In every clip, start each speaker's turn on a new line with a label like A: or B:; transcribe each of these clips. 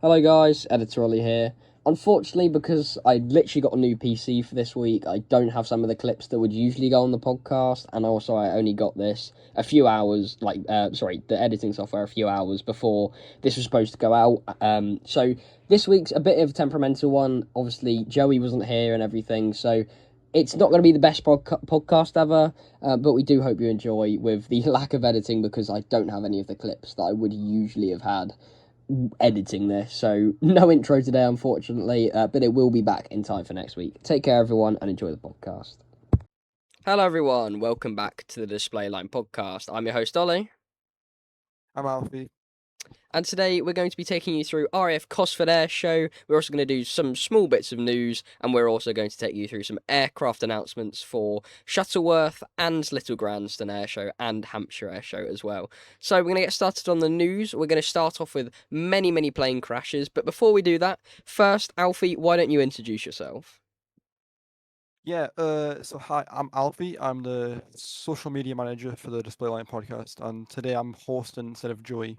A: Hello guys, Editor Olly here. Unfortunately, because I literally got a new PC for this week, I don't have some of the clips that would usually go on the podcast, and also I only got this a few hours, the editing software a few hours before this was supposed to go out. So this week's a bit of a temperamental one. Obviously, Joey wasn't here and everything, so it's not going to be the best podcast ever, but we do hope you enjoy with the lack of editing because I don't have any of the clips that I would usually have had editing this. So no intro today, unfortunately, but it will be back in time for next week. Take care, everyone, and enjoy the podcast. Hello, everyone. Welcome back to the Display Line podcast. I'm your host, Ollie.
B: I'm Alfie.
A: And today we're going to be taking you through RAF Cosford Airshow. We're also going to do some small bits of news, and we're also going to take you through some aircraft announcements for Shuttleworth and Little Granston Airshow and Hampshire Airshow as well. So we're going to get started on the news. We're going to start off with many plane crashes, but before we do that, first, Alfie, why don't you introduce yourself?
B: Yeah, so hi, I'm Alfie. I'm the social media manager for the Display Line podcast, and today I'm hosting instead of Joey.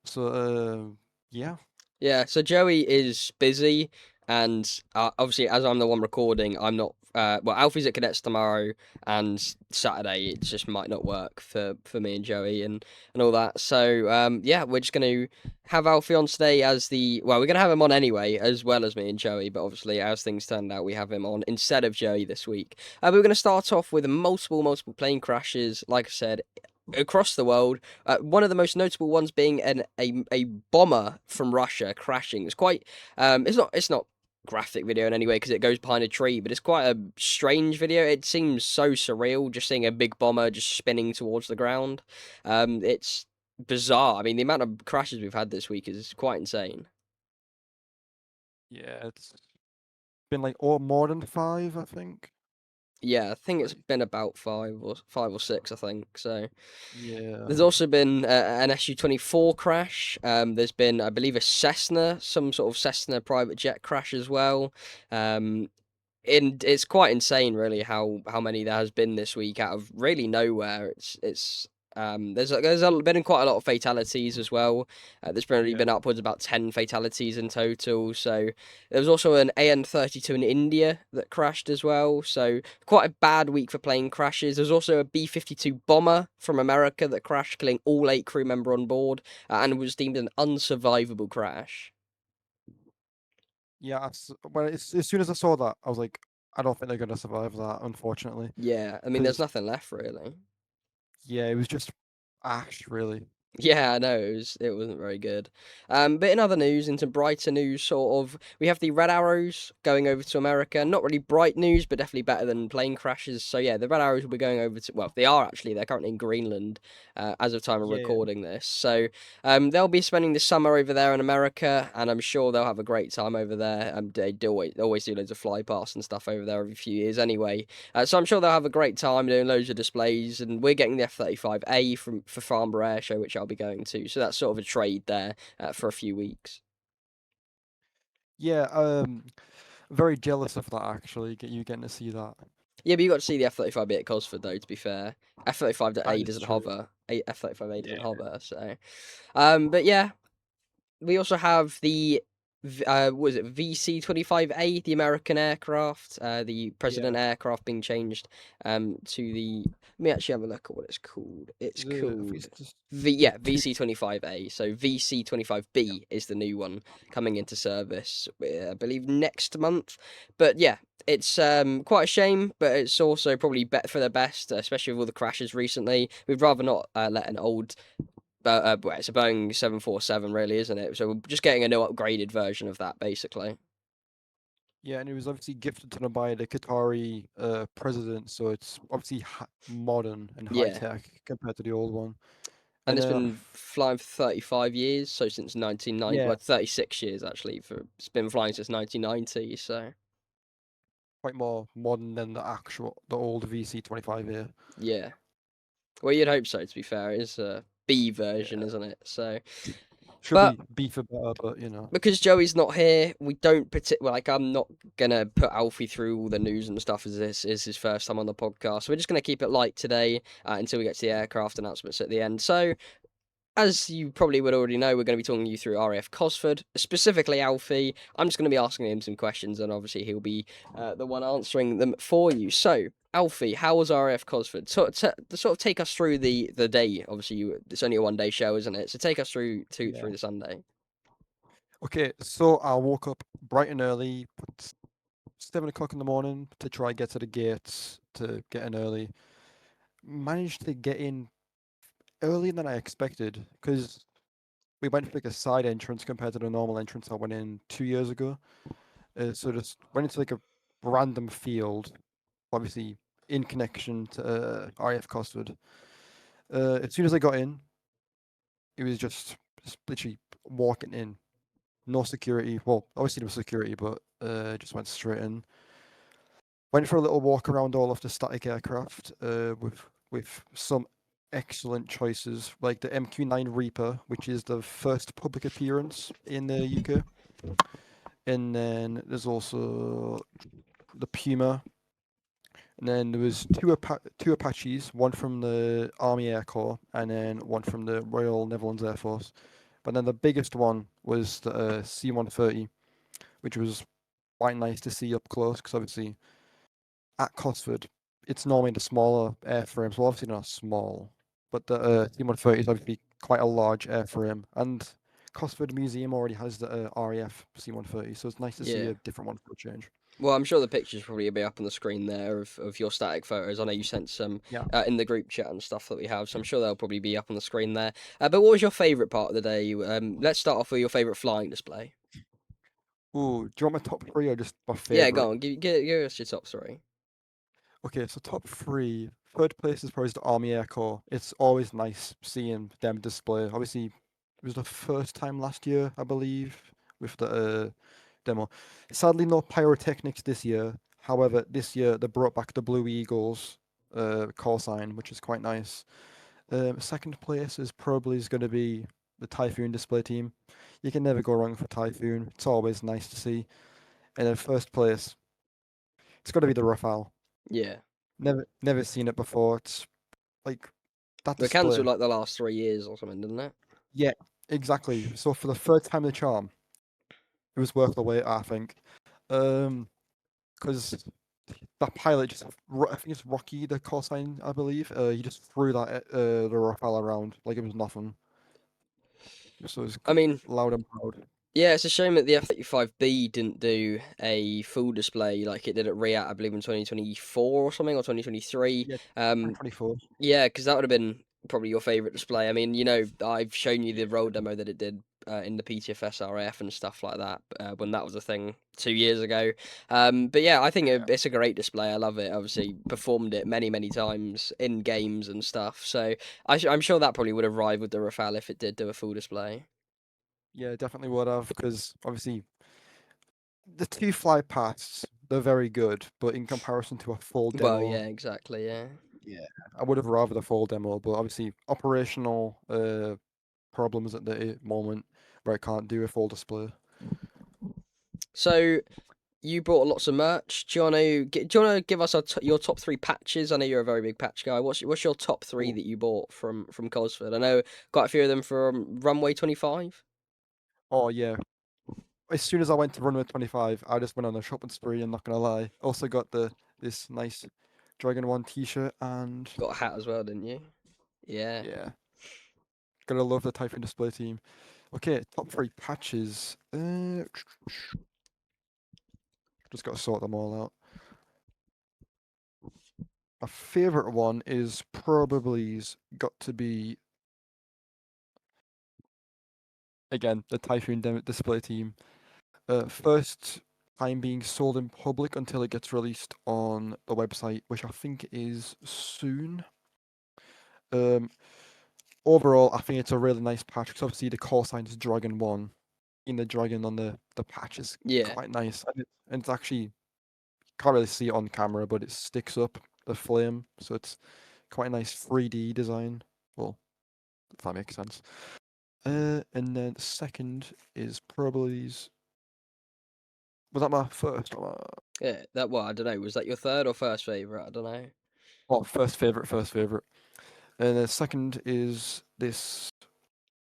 B: So, yeah.
A: Yeah, so Joey is busy, and obviously, as I'm the one recording, I'm not. Well, Alfie's at cadets tomorrow, and Saturday it just might not work for me and Joey and all that. So yeah, we're just going to have Alfie on today as the. Well, we're going to have him on anyway, as well as me and Joey. But obviously, as things turned out, we have him on instead of Joey this week. We're going to start off with multiple plane crashes. Like I said, across the world. One of the most notable ones being a bomber from Russia crashing. It's quite it's not graphic video in any way because it goes behind a tree, but it's quite a strange video. It seems so surreal just seeing a big bomber just spinning towards the ground. It's bizarre. I mean, the amount of crashes we've had this week is quite insane.
B: Yeah, it's been like more than five, I think.
A: Yeah, I think it's
B: Like,
A: been about five or six. I think so.
B: yeah,
A: There's also been an SU-24 crash. There's been, I believe, some sort of Cessna private jet crash as well. Um, and it's quite insane, really, how many there has been this week out of really nowhere. There's been quite a lot of fatalities as well. There's probably
B: yeah,
A: been upwards about 10 fatalities in total. So there was also an AN-32 in India that crashed as well. So quite a bad week for plane crashes. There's also a B-52 bomber from America that crashed, killing all 8 crew members on board, and was deemed an unsurvivable crash.
B: yeah. Well, as soon as I saw that, I was like, I don't think they're gonna survive that, unfortunately,
A: Yeah, I mean, there's
B: because
A: nothing left really.
B: yeah, it was just ash, really.
A: Yeah, I know it wasn't very good. But in other news, into brighter news, sort of, we have the Red Arrows going over to America. Not really bright news, but definitely better than plane crashes. So yeah, the Red Arrows will be going over to. Well, they are actually. They're currently in Greenland, as of time of
B: Yeah,
A: recording this. So they'll be spending the summer over there in America, and I'm sure they'll have a great time over there. They always do loads of fly pass and stuff over there every few years anyway. So I'm sure they'll have a great time doing loads of displays, and we're getting the F-35A for Farnborough Air Show, which I'll be going to. So that's sort of a trade there for a few weeks.
B: yeah. Very jealous of that actually. Get you getting to see that.
A: Yeah, but you got to see the F-35B at Cosford though. To be fair,
B: That
A: F-35A
B: is
A: doesn't
B: true.
A: hover. F-35A doesn't
B: Yeah.
A: hover. So, but yeah, we also have the was it VC-25A, the American aircraft, the
B: Yeah.
A: President aircraft being changed to the. Let me actually have a look at what it's called. It's
B: I think
A: called
B: it's just two.
A: VC-25A. So VC-25B is the new one coming into service, I believe next month. But yeah, it's quite a shame, but it's also probably better for the best, especially with all the crashes recently. We'd rather not let an old well, it's a Boeing 747, really, isn't it? So we're just getting a new upgraded version of that, basically.
B: Yeah, and it was obviously gifted to them by the Qatari president, so it's obviously modern and high
A: Yeah,
B: tech compared to the old one.
A: and
B: And
A: it's been flying for 35 years, so since 1990,
B: yeah,
A: well, 36 years actually. It's been flying since 1990. So
B: quite more modern than the old VC-25 here.
A: yeah, well, you'd hope so. To be fair, it's a B version,
B: Yeah,
A: isn't it? So,
B: should
A: but
B: be beef better, but you know.
A: because Joey's not here, we don't like. I'm not gonna put Alfie through all the news and stuff as this is his first time on the podcast. So we're just gonna keep it light today until we get to the aircraft announcements at the end. So as you probably would already know, we're going to be talking you through RAF Cosford, specifically Alfie. I'm just going to be asking him some questions, and obviously he'll be the one answering them for you. So, Alfie, how was RAF Cosford? Sort of take us through the day. Obviously, it's only a 1 day show, isn't it? So take us through
B: Yeah.
A: the Sunday.
B: Okay, so I woke up bright and early, 7 o'clock in the morning to try get to the gates to get in early. Managed to get in earlier than I expected because we went for like a side entrance compared to the normal entrance I went in 2 years ago. So just went into like a random field, obviously in connection to RAF Cosford. As soon as I got in, it was just literally walking in, no security. Well, obviously there was security, but just went straight in. Went for a little walk around all of the static aircraft with some excellent choices, like the MQ-9 Reaper, which is the first public appearance in the UK. And then there's also the Puma. And then there was two Apaches, one from the Army Air Corps and then one from the Royal Netherlands Air Force. But then the biggest one was the C-130, which was quite nice to see up close because obviously at Cosford, it's normally the smaller airframes. Well, obviously not small, but the C-130 is obviously quite a large airframe. And Cosford Museum already has the RAF C-130, so it's nice to see
A: Yeah.
B: a different one for a change.
A: Well, I'm sure the pictures probably be up on the screen there of your static photos. I know you sent some
B: Yeah.
A: in the group chat and stuff that we have, so I'm sure they'll probably be up on the screen there. But what was your favourite part of the day? Let's start off with your favourite flying display.
B: Ooh, do you want my top three or just my
A: Yeah,
B: favorite?
A: go on. Give us your top three.
B: Okay, so top three. Third place is probably the Army Air Corps. It's always nice seeing them display. Obviously, it was the first time last year, I believe, with the demo. Sadly, no pyrotechnics this year. However, this year they brought back the Blue Eagles call sign, which is quite nice. Second place is probably going to be the Typhoon display team. You can never go wrong for Typhoon. It's always nice to see. And then first place, it's got to be the Rafale.
A: Yeah,
B: Never seen it before. It's like that
A: we cancelled
B: display.
A: like the last 3 years or something, didn't it?
B: Yeah, exactly. So for the third time in the charm, it was worth the wait, I think. Because that pilot just, I think it's Rocky, the call sign, I believe. He just threw that the Rafale around like it was nothing. So it was
A: I mean,
B: loud and proud.
A: yeah, it's a shame that the F-35B didn't do a full display like it did at RIAT, I believe, in 2024 or something, or 2023.
B: Yeah, 2024.
A: Yeah, because that would have been probably your favourite display. I mean, I've shown you the roll demo that it did in the PTFS RAF and stuff like that when that was a thing 2 years ago. But yeah, I think
B: Yeah.
A: it's a great display. I love it. Obviously, performed it many, many times in games and stuff. So I'm sure that probably would have rivaled the Rafale if it did do a full display.
B: Yeah, definitely would have, because obviously the two fly pasts, they're very good, but in comparison to a full
A: Well, yeah,
B: demo,
A: exactly, yeah.
B: yeah, I would have rather the full demo, but obviously operational problems at the moment where I can't do a full display.
A: So you bought lots of merch. Do you want to give us your top three patches? I know you're a very big patch guy. What's your top three
B: Oh,
A: that you bought from Cosford? I know quite a few of them from Runway 25.
B: oh yeah. As soon as I went to Runway 25, I just went on a shopping spree. I'm not gonna lie. Also got this nice Dragon One T-shirt, and
A: Got a hat as well, didn't you? Yeah.
B: yeah, gotta love the Typhoon display team. Okay, top three patches. Just gotta sort them all out. My favorite one is probably's got to be again the Typhoon display team. First time being sold in public until it gets released on the website, which I think is soon. Um, Overall, I think it's a really nice patch because obviously the call sign is Dragon One. In the dragon on the patch is
A: Yeah.
B: quite nice, and it's actually can't really see it on camera, but it sticks up the flame, so it's quite a nice 3D design. Well, if that makes sense. And then the second is probably's. Was that my first?
A: Yeah. I don't know. Was that your third or first favourite? I don't know.
B: Oh, first favorite, first favorite. And the second is this.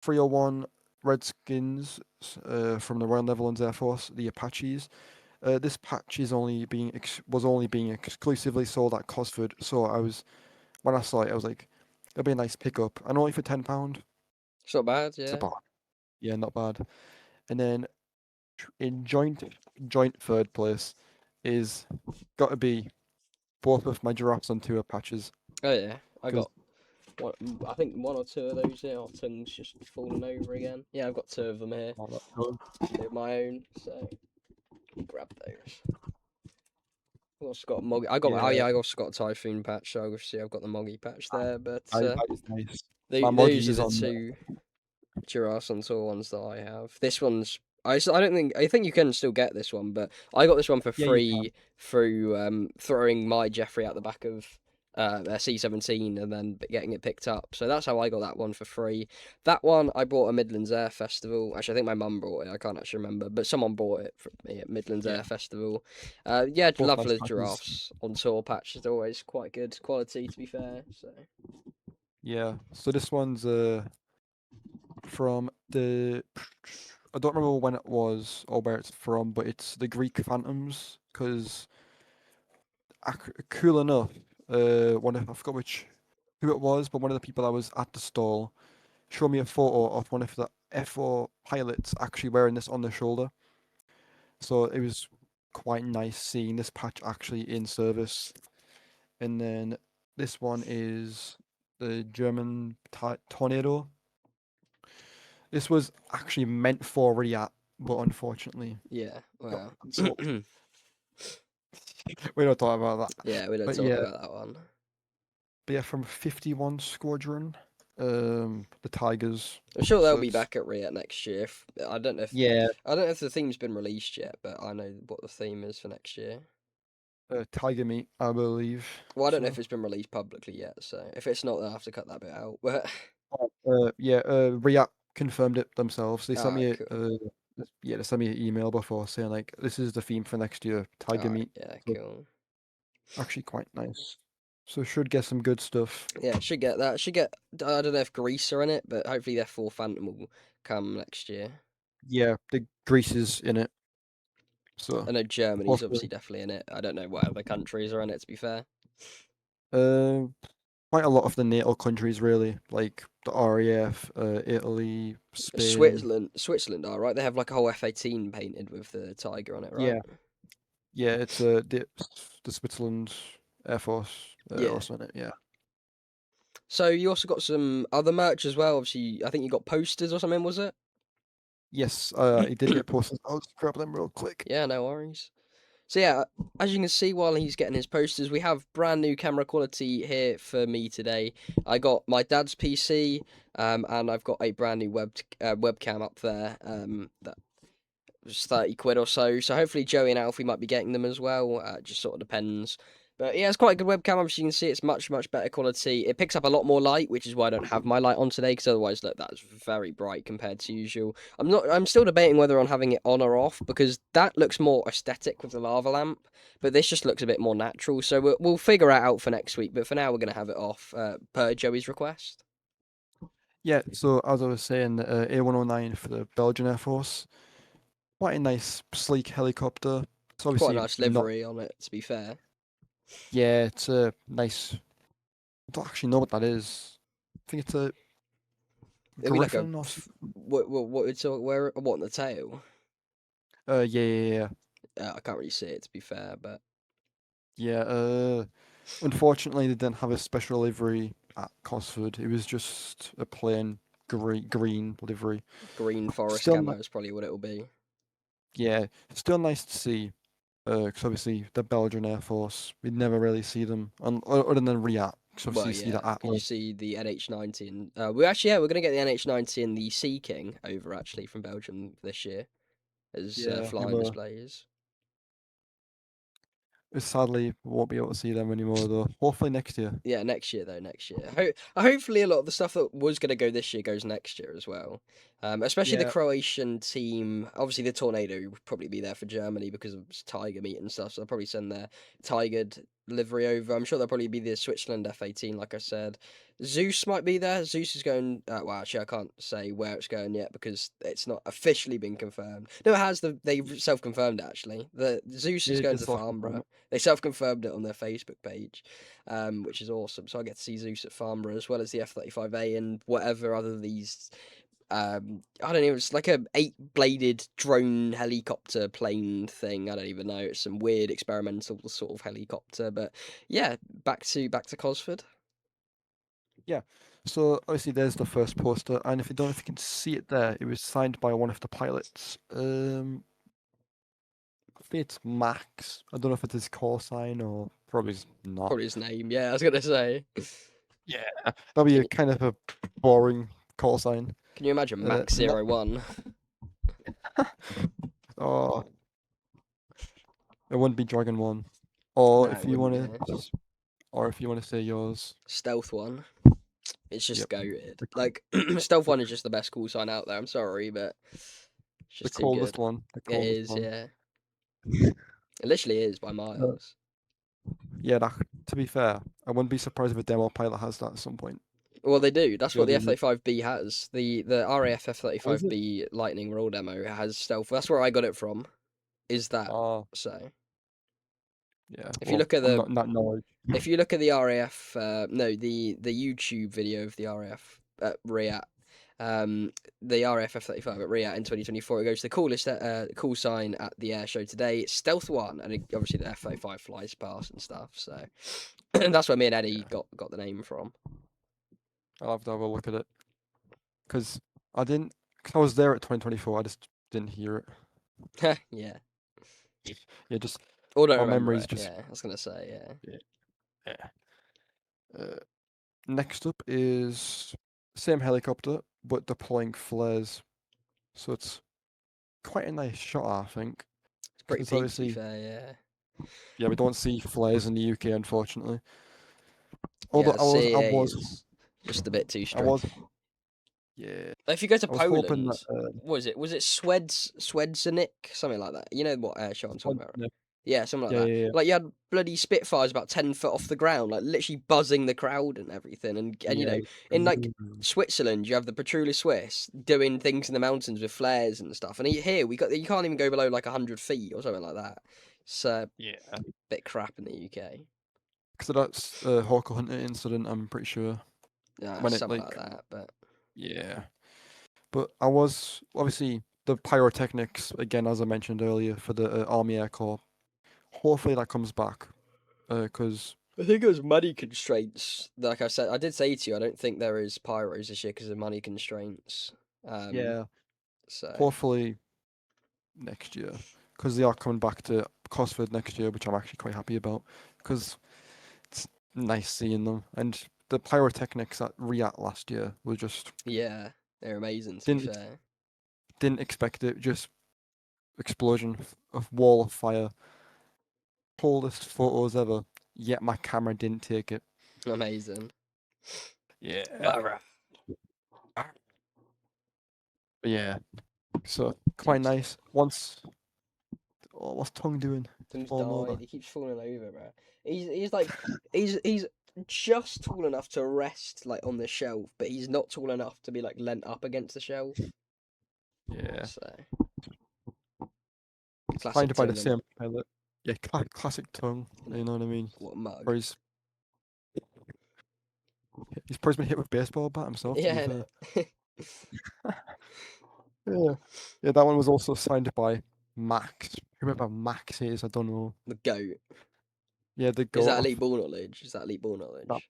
B: 301 Redskins from the Royal Netherlands Air Force, the Apaches. This patch was only being exclusively sold at Cosford, so when I saw it, I was like, it'll be a nice pickup, and only for £10.
A: It's not bad,
B: It's
A: yeah.
B: about Yeah, not bad. And then in joint third place is got to be both of my giraffes on tour patches
A: Oh yeah, I
B: because
A: got one. I think one or two of those here. Our tongue's just falling over again. Yeah, I've got two of them here. They're my own, so grab those. I've also got a moggy. Oh
B: yeah,
A: yeah, I also got a typhoon patch. So obviously I've got the moggy patch there, but
B: that is nice. My Moggy
A: those are
B: is
A: the
B: on.
A: two Giraffes on tour ones that I have. This one's I don't think I think you can still get this one, but I got this one for
B: Yeah, you can.
A: free through throwing my Jeffrey out the back of their C-17 and then getting it picked up. So that's how I got that one for free. That one I bought at Midlands Air Festival. Actually, I think my mum bought it. I can't actually remember, but someone bought it for me at Midlands
B: Yeah,
A: Air Festival. Yeah,
B: both
A: love
B: nice
A: the
B: patches.
A: giraffes on tour patch. Is always quite good quality, to be fair. So
B: Yeah. So this one's from the I don't remember when it was or where it's from, but it's the Greek Phantoms because cool enough. I forgot who it was, but one of the people that was at the stall showed me a photo of one of the F4 pilots actually wearing this on their shoulder. So it was quite nice seeing this patch actually in service. And then this one is the German Tornado. This was actually meant for Riyadh, but unfortunately
A: yeah,
B: got
A: well.
B: cancelled. We don't talk about that.
A: Yeah, we don't
B: But
A: talk
B: yeah,
A: about that one.
B: from 51 Squadron, the Tigers.
A: I'm sure they'll
B: So
A: be
B: it's
A: back at Riot next year. I don't know if
B: yeah,
A: the theme's been released yet, but I know what the theme is for next year.
B: Tiger Meat, I believe.
A: Well, I don't know if
B: So
A: it's been released publicly yet, so if it's not, then I have to cut that bit out. But
B: yeah, Riyadh confirmed it themselves. They sent
A: alright,
B: me
A: cool.
B: they sent me an email before saying like this is the theme for next year, Tiger
A: Alright,
B: Meat.
A: yeah,
B: So
A: cool.
B: actually quite nice. So should get some good stuff.
A: Yeah, should get that. Should get. I don't know if Greece are in it, but hopefully their full Phantom will come next year.
B: Yeah, the Greece is in it. So
A: I know Germany's
B: hopefully,
A: obviously definitely in it. I don't know what other countries are in it. To be fair,
B: uh, quite a lot of the NATO countries really, like the RAF, Italy, Spain.
A: Switzerland are right. They have like a whole F-18 painted with the tiger on it, right?
B: Yeah, yeah, it's the Switzerland Air Force
A: Yeah.
B: also in it. Yeah.
A: So you also got some other merch as well. Obviously, I think you got posters or something, was it?
B: Yes, he did get posters. I'll just grab them real quick.
A: Yeah, no worries. So yeah, as you can see while he's getting his posters, we have brand new camera quality here for me today. I got my dad's PC, and I've got a brand new webcam up there. That was 30 quid or so. So hopefully Joey and Alfie might be getting them as well. Just sort of depends. But yeah, it's quite a good webcam. Obviously, you can see it's much, much better quality. It picks up a lot more light, which is why I don't have my light on today, because otherwise, look, that's very bright compared to usual. I'm still debating whether on having it on or off, because that looks more aesthetic with the lava lamp, but this just looks a bit more natural. So we'll figure it out for next week. But for now, we're going to have it off, per Joey's request.
B: Yeah, so as I was saying, the A109 for the Belgian Air Force, quite a nice, sleek helicopter. It's
A: It's quite a
B: obviously
A: nice
B: not.
A: livery on it, to be fair.
B: Yeah, it's a nice. I don't actually know what that is. I think it's a
A: It'd be like a
B: Griffin or
A: what it's where what on the tail.
B: yeah, yeah, yeah.
A: I can't really see it, to be fair, but
B: Yeah, unfortunately, they didn't have a special livery at Cosford. It was just a plain green livery.
A: green forest
B: Still,
A: camo is probably what it'll be.
B: yeah, still nice to see. Because obviously the Belgian Air Force, we'd never really see them other than Riyadh. Because obviously
A: Well,
B: you see
A: yeah,
B: the
A: because you
B: Atlas.
A: see the NH90 and we actually we're gonna get the NH90 and the Sea King over actually from Belgium this year as
B: Yeah, we
A: flying
B: were.
A: displays.
B: Sadly, we won't be able to see them anymore though. Hopefully next year.
A: Yeah, next year though. Next year, hopefully a lot of the stuff that was gonna go this year goes next year as well. Especially the
B: Yeah,
A: Croatian team. Obviously, the Tornado would probably be there for Germany because of Tiger meat and stuff. So they'll probably send their Tigered livery over. I'm sure there'll probably be the Switzerland F-18, like I said. Zeus might be there. Zeus is going. Well, actually, I can't say where it's going yet because it's not officially been confirmed. No, it has. They've self-confirmed it, actually. The Zeus is
B: Yeah,
A: going
B: just
A: to
B: self-confirm
A: Farnborough.
B: it.
A: They self-confirmed it on their Facebook page, which is awesome. So I get to see Zeus at Farnborough as well as the F-35A and whatever other these I don't know. It's like a 8-bladed drone helicopter plane thing. I don't even know. It's some weird experimental sort of helicopter. But yeah, back to Cosford.
B: Yeah. So obviously there's the first poster, and if you don't know if you can see it there, it was signed by one of the pilots. I think it's Max. I don't know if it's his call sign or probably not.
A: Probably his name. Yeah, I was gonna say.
B: Yeah. That'll be
A: Can
B: a
A: you,
B: kind of a boring call sign.
A: can you imagine Max
B: Ne
A: 01?
B: oh, it wouldn't be Dragon One.
A: No,
B: Or
A: it
B: if you
A: wouldn't.
B: wanna
A: Yeah,
B: or if you wanna say yours.
A: Stealth one. It's just
B: Yep.
A: goated.
B: The,
A: Like Stealth one is just the best call sign out there. I'm sorry, but it's
B: the
A: just too
B: coldest
A: good.
B: one. The
A: It
B: coldest
A: is.
B: one.
A: Yeah, it literally is by
B: Uh,
A: miles.
B: yeah, to be fair, I wouldn't be surprised if a demo pilot has that at some point.
A: Well, they do. That's what
B: You're
A: the
B: the
A: F-35B has. The RAF
B: oh, is it?
A: F-35B Lightning Raw demo has stealth. That's where I got it from. Is that
B: Oh,
A: so?
B: yeah.
A: If you
B: Well,
A: look at
B: I'm
A: the
B: not in that knowledge.
A: if you look at the RAF, no, the YouTube video of the RAF at RIAT, the RAF F-35 at RIAT in 2024, it goes the coolest call sign at the air show today. It's Stealth One, and obviously the F-35 flies past and stuff. So that's where me and Eddie
B: Yeah,
A: got the name from.
B: I'll have to have a look at it because I didn't. Cause I was there at 2024. I just didn't hear it.
A: Yeah,
B: Yeah, just
A: or don't
B: my
A: remember
B: memories
A: it.
B: just.
A: Yeah, I was gonna say yeah.
B: Yeah. Yeah. Next up is same helicopter but deploying flares. So it's quite a nice shot, I think.
A: It's
B: Because
A: pretty
B: it's
A: peak, to be
B: obviously
A: fair. Yeah.
B: yeah, we don't see flares in the UK unfortunately. Although
A: Yeah, see,
B: I
A: it
B: was
A: is just a bit too
B: I
A: strict.
B: was yeah
A: If you go to
B: I was hoping that
A: Poland, what is it? Was it Swedzenik? Something like that. You know what air show I'm talking about?
B: yeah
A: Yeah, something like
B: yeah
A: that.
B: yeah
A: Like you had bloody Spitfires about 10 foot off the ground, like literally buzzing the crowd and everything. And
B: yeah.
A: in like Switzerland, you have the Patrulha Swiss doing things in the mountains with flares and stuff. And here we got you can't even go below like 100 feet or something like that. It's a
B: Yeah.
A: bit crap in the UK.
B: Because that's Hawker Hunter incident, I'm pretty sure. When it
A: Something like
B: like
A: that, but.
B: yeah. But I was obviously the pyrotechnics again, as I mentioned earlier, for the Army Air Corps. Hopefully that comes back, because
A: I think it was money constraints. Like I said, I did say to you, I don't think there is pyros this year because of money constraints. Um,
B: yeah,
A: so
B: hopefully next year, because they are coming back to Cosford next year, which I'm actually quite happy about, because it's nice seeing them. And the pyrotechnics at Riat last year were just
A: yeah, they're amazing to be
B: didn't
A: fair.
B: didn't expect it. Just explosion of wall of fire, coolest photos ever. Yet my camera didn't take it.
A: Amazing.
B: Yeah.
A: Barra.
B: But yeah, so quite
A: Dude's
B: nice. Once, oh, what's tongue doing?
A: dude's
B: Falling
A: died.
B: over.
A: He keeps falling over, bro. He's like he's just tall enough to rest like on the shelf, but he's not tall enough to be like leant up against the shelf.
B: Yeah,
A: So classic
B: signed by the
A: tongue,
B: same
A: innit?
B: pilot. Yeah, classic tongue. You
A: Innit?
B: know what I mean?
A: What a mug.
B: Or he's probably been hit with a baseball bat himself. To be
A: Yeah,
B: fair.
A: innit?
B: Yeah, yeah. That one was also signed by Max. Whoever Max is, I don't know.
A: The goat.
B: Yeah, the
A: Is
B: goat
A: that elite
B: of
A: ball knowledge? Is that elite ball
B: that.
A: knowledge?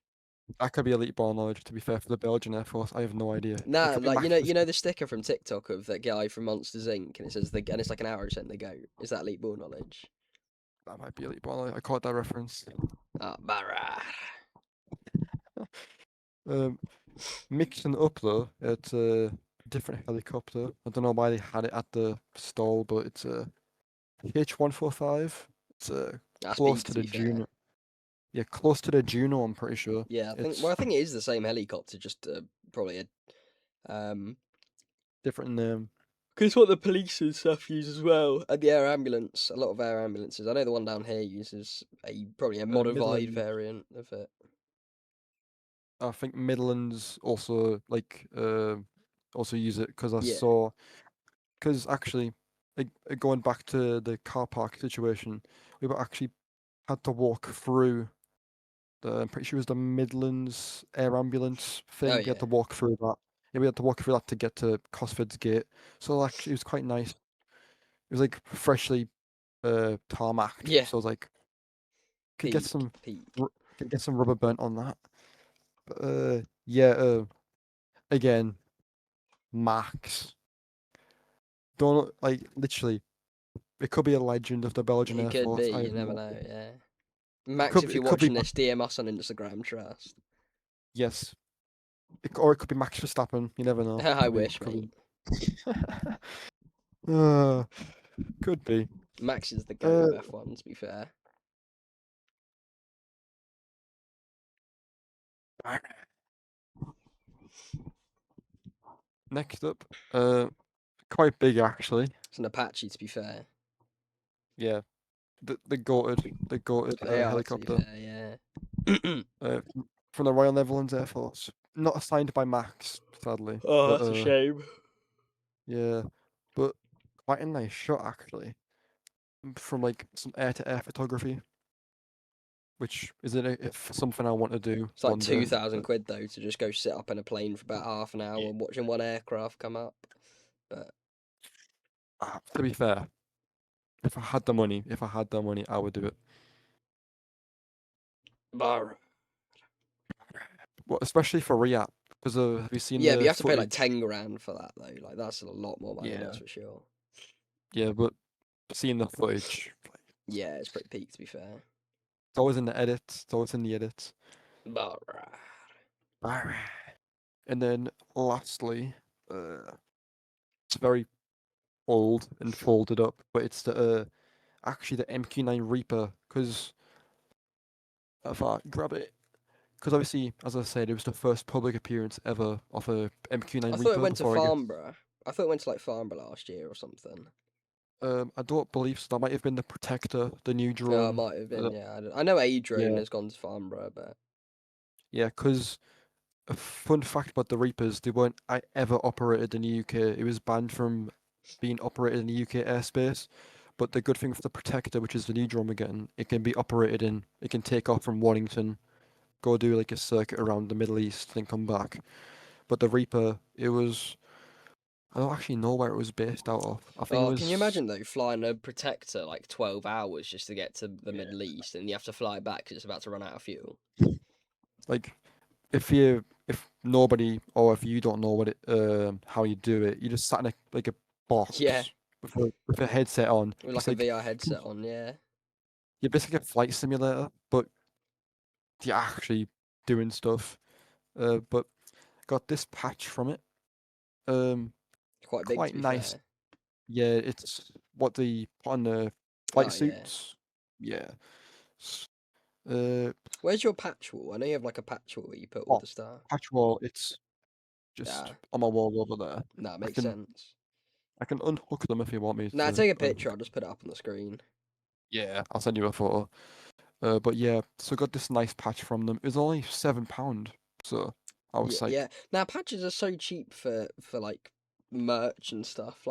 B: That could be elite ball knowledge. To be fair, for the Belgian Air Force, I have no idea. It
A: Nah,
B: could be
A: like
B: Max.
A: you know the sticker from TikTok of that guy from Monsters Inc. and it says and it's like an arrow sent the goat. Is that elite ball knowledge?
B: That might be elite ball knowledge. I caught that reference.
A: Ah, barra.
B: Um, Mixing it up though, it's a different helicopter. I don't know why they had it at the stall, but it's a H145. It's
A: That's
B: close
A: peak
B: to
A: to
B: the
A: be fair.
B: Juno. Yeah, close to the Juno. I'm pretty sure.
A: Yeah,
B: It's
A: I think it is the same helicopter, just probably a
B: different name.
A: Because what the police and stuff use as well, and the air ambulance, a lot of air ambulances. I know the one down here uses probably a modified
B: Midland,
A: variant of it.
B: I think Midlands also also use it because I
A: Yeah.
B: saw because actually going back to the car park situation, we were actually had to walk through I'm pretty sure it was the Midlands Air Ambulance
A: Oh
B: thing. We had
A: yeah.
B: to walk through that. Yeah, we had to walk through that to get to Cosford's gate. So actually, it was quite nice. It was like freshly tarmacked,
A: Yeah.
B: so like could get
A: Peak.
B: some
A: Peak.
B: ru- could get some rubber burnt on that. But yeah, again, Max. Don't like literally. It could be a legend of the Belgian
A: It
B: Air
A: could be.
B: Force. I
A: You
B: have
A: never
B: no
A: know.
B: idea.
A: Yeah. Max, if
B: It
A: you're
B: could be
A: watching this, DM us on Instagram. Trust.
B: yes, or it could be Max Verstappen. You never know.
A: I wish,
B: Could
A: mate.
B: be. uh, could be.
A: Max is the goat
B: Uh,
A: of F1. To be fair.
B: next up, quite big actually.
A: It's an Apache. To be fair.
B: Yeah, the goated
A: They are. To be
B: helicopter
A: fair. Yeah.
B: from the Royal Netherlands Air Force. Not assigned by Max, sadly,
A: Oh,
B: but
A: that's a shame.
B: yeah, but quite a nice shot actually from like some air-to-air photography, which is if something I want to do
A: It's like
B: one day.
A: 2,000 quid though to just go sit up in a plane for about half an hour
B: Yeah.
A: watching one aircraft come up. But
B: To be fair, if I had the money, I would do it.
A: Bar.
B: Well, especially for Riyadh, because have you seen
A: Yeah, but you
B: the
A: have to pay like
B: footage?
A: 10 grand for that though. Like that's a lot more money,
B: Yeah,
A: that's for sure.
B: yeah, but seeing the footage, like,
A: Yeah, it's pretty peak to be fair.
B: it's always in the edits. It's always in the edits.
A: Bar.
B: And then lastly, it's very old and folded up, but it's the actually the MQ9 Reaper. Because if I grab it, because obviously, as I said, it was the first public appearance ever of a
A: I
B: MQ9
A: thought it
B: Reaper
A: went to
B: before it gets.
A: Farnborough. I thought it went to like Farnborough last year or something.
B: I don't believe so. That might have been the Protector, the new
A: Oh, it
B: drone.
A: might have been, yeah. I know A Drone
B: Yeah,
A: has gone to Farnborough, but
B: yeah. Because a fun fact about the Reapers, they weren't ever operated in the UK. It was banned from being operated in the UK airspace. But the good thing for the Protector, which is the new drone we're getting, it can be operated in. It can take off from Warrington, go do like a circuit around the Middle East, then come back. But the Reaper, it was. I don't actually know where it was based out of. I think it
A: oh, can you
B: was.
A: imagine though flying a Protector like 12 hours just to get to the
B: Yeah.
A: Middle East and you have to fly it back because it's about to run out of fuel?
B: Like if nobody or if you don't know what it how you do it, you just sat in a
A: Yeah,
B: box with a headset on.
A: with
B: It's
A: like a
B: like
A: VR headset on, yeah.
B: you're basically a flight simulator, but you're actually doing stuff. But got this patch from it. Um,
A: Quite big to
B: quite
A: be
B: nice.
A: fair.
B: Yeah, it's what they put on the flight
A: Oh yeah.
B: suits. Yeah. S- Uh,
A: Where's your patch wall? I know you have like a patch wall where you put all
B: oh,
A: the stuff.
B: patch wall. It's just
A: Yeah,
B: on my wall over there.
A: that
B: I
A: makes
B: can
A: sense.
B: I can unhook them if you want me
A: Now
B: to
A: take a picture.
B: unhook.
A: I'll just put it up on the screen.
B: Yeah, I'll send you a photo. But yeah, so got this nice patch from them. It was only £7, so I was
A: Yeah,
B: psyched.
A: yeah. Now patches are so cheap for like merch and stuff.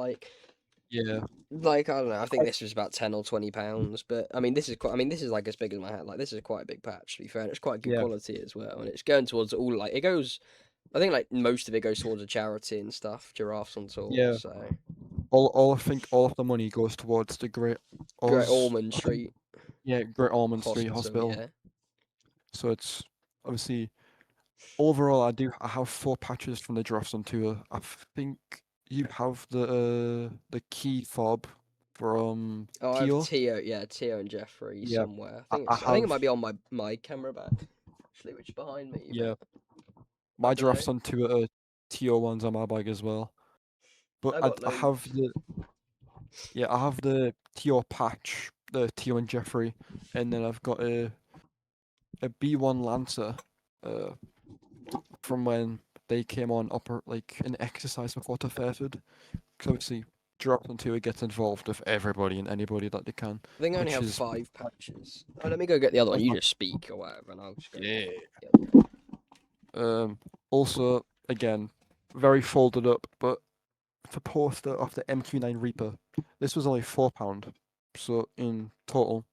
B: Yeah,
A: Like I don't know. I think this was about £10 or £20, but I mean this is quite. I mean this is like as big as my hat. Like this is quite a big patch. To be fair, and it's quite good
B: yeah,
A: quality as well. And it's going towards all like it goes. I think like most of it goes towards a charity and stuff. Giraffes on tour.
B: yeah.
A: So
B: All I think all of the money goes towards the Great
A: Great
B: Oz.
A: Ormond
B: I think
A: Street
B: yeah, Great Ormond Street
A: Hospital.
B: Hospital.
A: Yeah.
B: So it's obviously overall I have 4 patches from the Giraffes on tour. I think you have the key fob from
A: Oh, I have
B: Tio.
A: Tio, yeah, Tio and Jeffrey
B: Yeah,
A: somewhere.
B: I
A: I think it might
B: have
A: be on my camera back, actually, which is behind me, but
B: yeah.
A: I
B: My
A: don't know.
B: Giraffes on tour Tio ones on my bag as well. But
A: I
B: I,
A: got
B: I have
A: loads.
B: I have the Tio patch, the Tio and Jeffrey, and then I've got a B1 Lancer, uh, from when they came on upper like an exercise before to Fairford. 'Cause obviously drops into it gets involved with everybody and anybody that they can,
A: I think I only
B: which
A: have
B: is
A: 5 patches. Oh, let me go get the other one.
B: like
A: You just speak or whatever, and I'll just go
B: yeah.
A: get the other one.
B: Also, again, very folded up, but for poster of the MQ9 Reaper, this was only £4. So in total,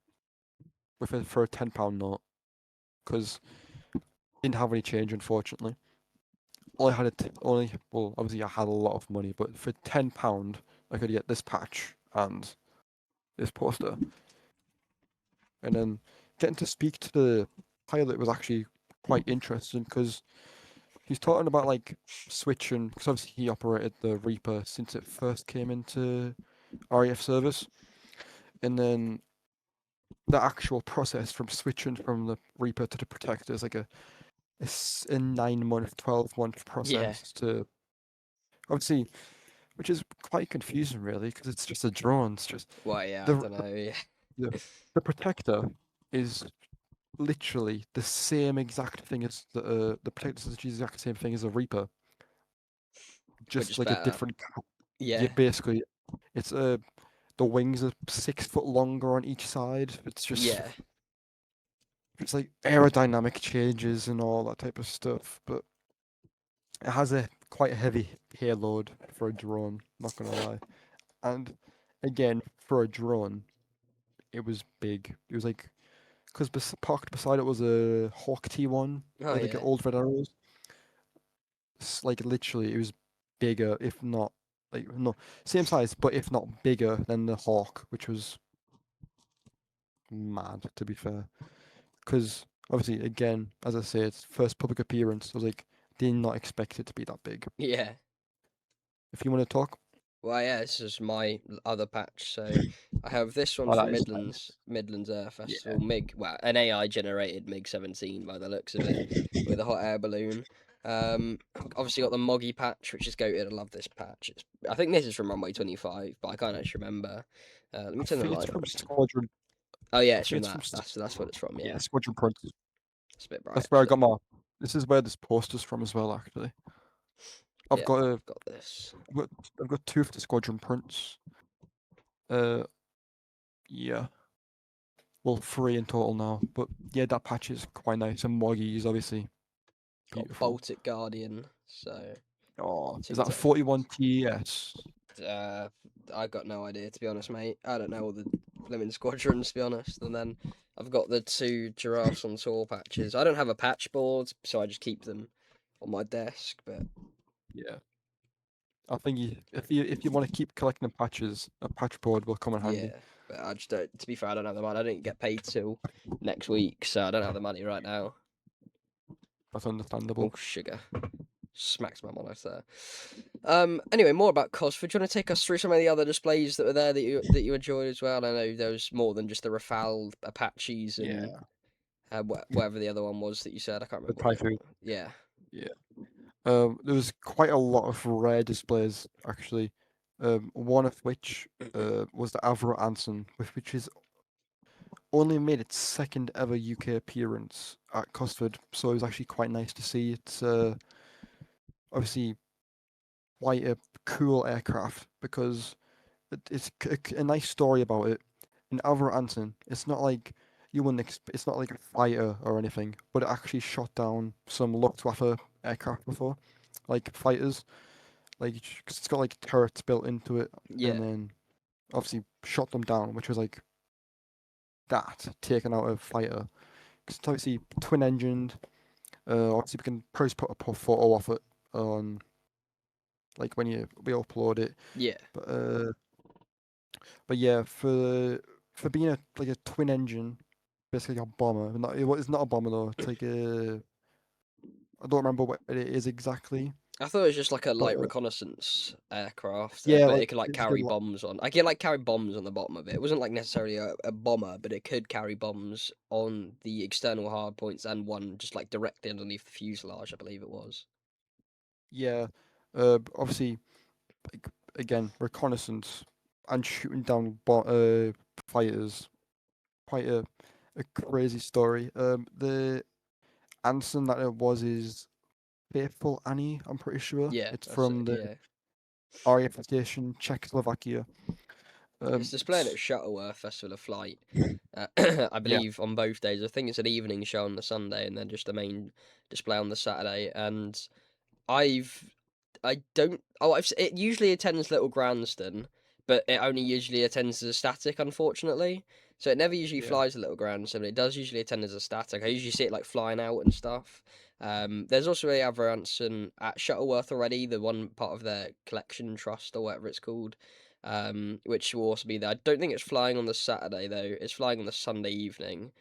B: with it for a £10 note, because didn't have any change unfortunately. All I had only well, obviously I had a lot of money, but for £10 I could get this patch and this poster. And then getting to speak to the pilot was actually quite interesting because he's talking about like switching because obviously he operated the Reaper since it first came into RAF service, and then the actual process from switching from the Reaper to the Protector is like a 9 month, 12 month
A: Yeah.
B: process to obviously, which is quite confusing really because it's just a drone. It's just
A: Well, yeah, I
B: the
A: don't know. Yeah.
B: the, the Protector is literally the same exact thing as the Protector is the exact same thing as a Reaper,
A: Which
B: just
A: is
B: like a
A: better.
B: different. Yeah,
A: Yeah.
B: basically, it's the wings are 6 foot longer on each side.
A: Yeah.
B: It's like aerodynamic changes and all that type of stuff, but it has a quite a heavy payload for a drone. Not gonna lie, and again for a drone, it was big. It was like because parked beside it was a Hawk T1,
A: Oh,
B: like an
A: yeah.
B: old Red Arrows. It's like literally, it was bigger, if not like no same size, but if not bigger than the Hawk, which was mad to be fair. Because obviously, again, as I say, it's first public appearance. I was like, did not expect it to be that big.
A: Yeah.
B: If you want to talk,
A: Well, yeah, this is my other patch. So I have this one
B: oh,
A: from
B: that is
A: Midlands Air
B: yeah.
A: Festival, MiG, well, an AI generated MiG 17 by the looks of it, with a hot air balloon. Obviously got the Moggy patch, which is goated. I love this patch. I think this is from Runway 25, but I can't actually remember. Let me
B: I
A: turn the
B: think it's
A: light
B: from
A: on.
B: Squadron.
A: Oh yeah,
B: I
A: it's
B: think
A: from
B: it's from
A: that. That's what it's from.
B: yeah,
A: Yeah,
B: Squadron Prince.
A: it's a bit bright
B: That's where I
A: actually.
B: got my. This is where this poster's from as well. Actually, I've
A: Yeah,
B: got a.
A: I've got this.
B: I've got, I've got two of the Squadron Prints. Uh, yeah. Well, three in total now. But yeah, that patch is quite nice. And Moggy is obviously
A: Got
B: beautiful.
A: Baltic Guardian. So
B: Oh, is
A: two
B: that a 41 TES?
A: I got no idea to be honest, mate. I don't know all the lemon squadrons to be honest. And then I've got the two giraffes on tour patches. I don't have a patch board, so I just keep them on my desk. But
B: Yeah. I think if you want to keep collecting patches, a patch board will come in handy.
A: yeah, but I just don't. To be fair, I don't have the money. I didn't get paid till next week, so I don't have the money right now.
B: That's
A: Oh,
B: understandable.
A: sugar. Smacks my monitor. Anyway, more about Cosford. Do you want to take us through some of the other displays that were there that you enjoyed as well? I know there was more than just the Rafale Apaches and
B: Yeah.
A: whatever the other one was that you said. I can't
B: The
A: remember what the other
B: Typhoon.
A: one. Yeah,
B: Yeah. There was quite a lot of rare displays actually. One of which was the Avro Anson, which is only made its second ever UK appearance at Cosford, so it was actually quite nice to see. It's obviously quite a cool aircraft because it's a nice story about it. In Avro Anson, it's not like you wouldn't. It's not like a fighter or anything, but it actually shot down some Luftwaffe aircraft before, like fighters. Like 'cause it's got like turrets built into it, and
A: yeah,
B: then obviously shot them down, which was like that taken out of fighter. Because it's obviously twin engined. Obviously we can probably put a photo of it on like when we upload it.
A: yeah.
B: But but yeah, for being like a twin engine, basically a bomber. It's not a bomber though. It's like a I don't remember what it is exactly.
A: I thought it was just like a
B: But
A: light reconnaissance aircraft,
B: yeah,
A: but
B: like
A: it could like
B: it's like
A: carry bombs on. I could like carry bombs on the bottom of it. It wasn't like necessarily a bomber, but it could carry bombs on the external hard points and one just like directly underneath the fuselage. I believe it was.
B: yeah. Obviously, like, again, reconnaissance and shooting down fighters. Quite a crazy story. The Anson that it was is Faithful Annie. I'm pretty sure
A: Yeah,
B: it's
A: that's
B: from
A: it.
B: the
A: Yeah,
B: RAF station, Czechoslovakia.
A: It's displaying
B: It's
A: at Shuttleworth Festival of Flight, I
B: yeah,
A: believe on both days. I think it's an evening show on the Sunday and then just a main display on the Saturday. And I've I don't oh it usually attends Little Granston, but it only usually attends as a static, unfortunately. So it never usually
B: yeah,
A: flies to Little Granston, but it does usually attend as a static. I usually see it like flying out and stuff. There's also a Averanson at Shuttleworth already, the one part of their collection trust or whatever it's called, which will also be there. I don't think it's flying on the Saturday though. It's flying on the Sunday evening,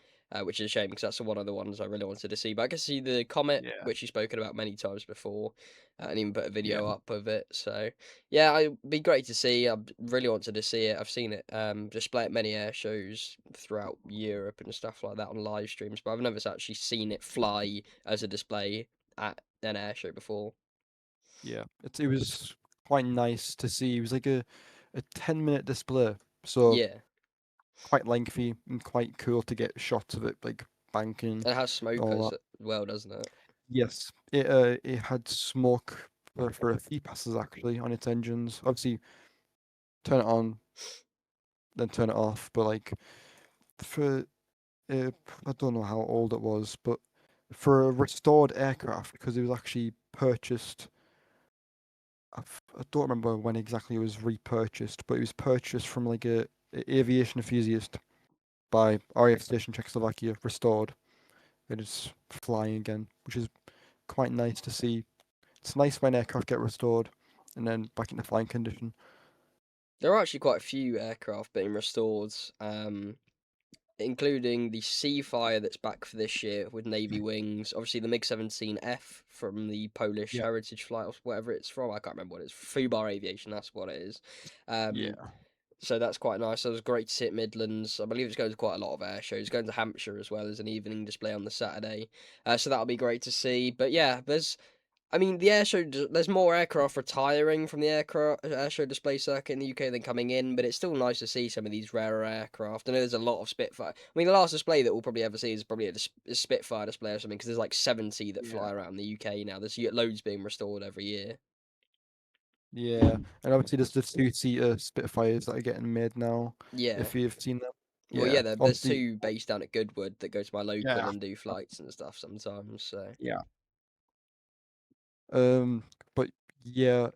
A: which is a shame because that's one of the ones I really wanted to see. But I can see the Comet,
B: yeah,
A: which you've spoken about many times before, and even put a
B: yeah,
A: video up of it. So yeah, it'd be great to see. I really wanted to see it. I've seen it display at many air shows throughout Europe and stuff like that on live streams, but I've never actually seen it fly as a display at an air show before.
B: yeah. It was quite nice to see. It was like a 10-minute display, so
A: Yeah,
B: quite lengthy and quite cool to get shots of it, like banking
A: and it has
B: and all
A: smokers
B: that.
A: as well, doesn't it?
B: Yes, it had smoke for a few passes actually on its engines. Obviously, turn it on, then turn it off. But like for I don't know how old it was, but for a restored aircraft, because it was actually purchased. I don't remember when exactly it was repurchased, but it was purchased from like a aviation enthusiast by RAF Station Czechoslovakia, restored. It is flying again, which is quite nice to see. It's nice when aircraft get restored and then back into flying condition.
A: There are actually quite a few aircraft being restored, including the Seafire that's back for this year with Navy wings. Obviously, the MiG 17F from the Polish
B: Yeah,
A: Heritage Flight, or whatever it's from. I can't remember what it is. Fubar Aviation, that's what it is. Um,
B: yeah,
A: so that's quite nice. So it was great to see at Midlands. I believe it's going to quite a lot of air shows. It's going to Hampshire as well as an evening display on the Saturday. So that'll be great to see. But yeah, I mean, the airshow. There's more aircraft retiring from the airshow display circuit in the UK than coming in, but it's still nice to see some of these rarer aircraft. I know there's a lot of Spitfire. I mean, the last display that we'll probably ever see is probably a Spitfire display or something, because there's like 70 that
B: yeah,
A: fly around the UK now. There's loads being restored every year.
B: yeah. And obviously, there's the two-seater Spitfires that are getting made now.
A: Yeah.
B: If you've seen them,
A: Well, yeah.
B: yeah,
A: There's
B: obviously,
A: two based down at Goodwood that go to my local
B: yeah,
A: and do flights and stuff sometimes. So
B: yeah. Um, but yeah,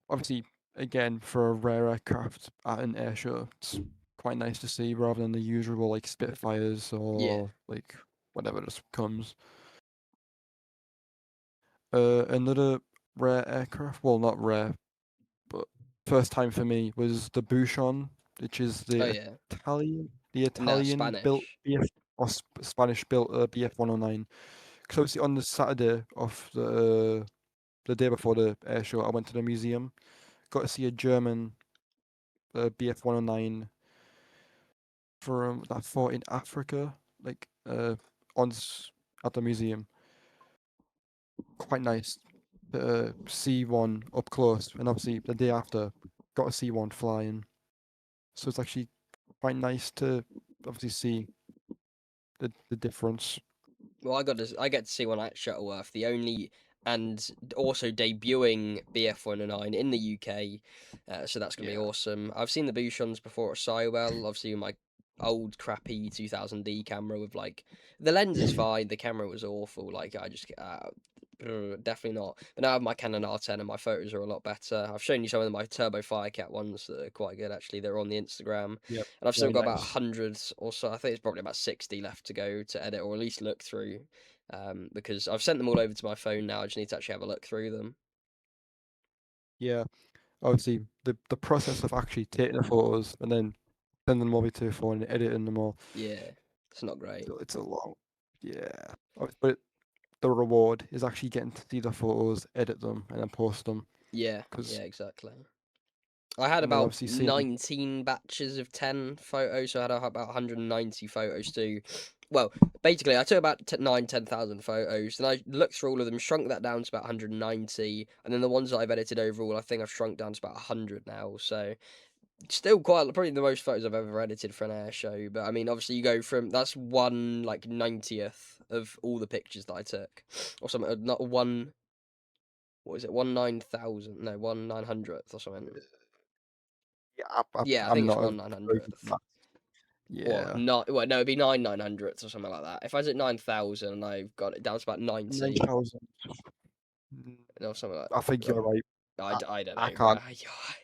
B: obviously, again, for a rare aircraft at an air show, it's quite nice to see rather than the usual like Spitfires
A: yeah.
B: or like whatever just comes. Another rare aircraft, well, not rare, but first time for me was the Bouchon, which is
A: Oh yeah.
B: The
A: No,
B: Italian built
A: Spanish.
B: BF or Spanish built BF 109. Because obviously on the Saturday of the day before the air show, I went to the museum, got to see a German BF 109 from that fought in Africa, like at the museum. Quite nice to see one up close, and obviously the day after, got to see one flying. So it's actually quite nice to obviously see the difference.
A: Well, I get to see one at Shuttleworth, the only and also debuting BF-109 in the UK, so that's gonna be
B: Yeah,
A: awesome. I've seen the Bouchons before at Sywell, obviously with my old crappy 2000D camera with like the lens is fine, the camera was awful. Like I just definitely not. But now I have my Canon R10 and my photos are a lot better. I've shown you some of my Turbo Firecat ones that are quite good actually. They're on the Instagram.
B: yeah,
A: And I've still
B: very
A: got about
B: nice.
A: 100 or so. I think it's probably about 60 left to go to edit or at least look through. Because I've sent them all over to my phone now. I just need to actually have a look through them.
B: Yeah, obviously the process of actually taking the photos and then sending them over to your phone and editing them all.
A: Yeah, it's not great.
B: It's a long, yeah. But the reward is actually getting to see the photos, edit them, and then post them.
A: Yeah,
B: Because
A: yeah, exactly. I had
B: and then
A: about
B: obviously seeing
A: 19 batches of 10 photos, so I had about 190 photos too. Well, basically, I took about 10,000 photos, and I looked through all of them, shrunk that down to about 190, and then the ones that I've edited overall, I think I've shrunk down to about 100 now. So still quite probably the most photos I've ever edited for an air show. But I mean, obviously, you go from that's one like 90th of all the pictures that I took, or something, not one. what was it, 19,000? No, 1/900th or something.
B: Yeah,
A: Yeah, I
B: I'm
A: think it's
B: not a
A: one nine
B: very good
A: hundredth.
B: math.
A: Or
B: Yeah,
A: not? Well, no, it'd be 9/900th or something like that. If I was at 9,000 and I've got it down to about 90
B: 9,000.
A: or something like
B: I think
A: that.
B: you're right.
A: I don't
B: I
A: know,
B: can't.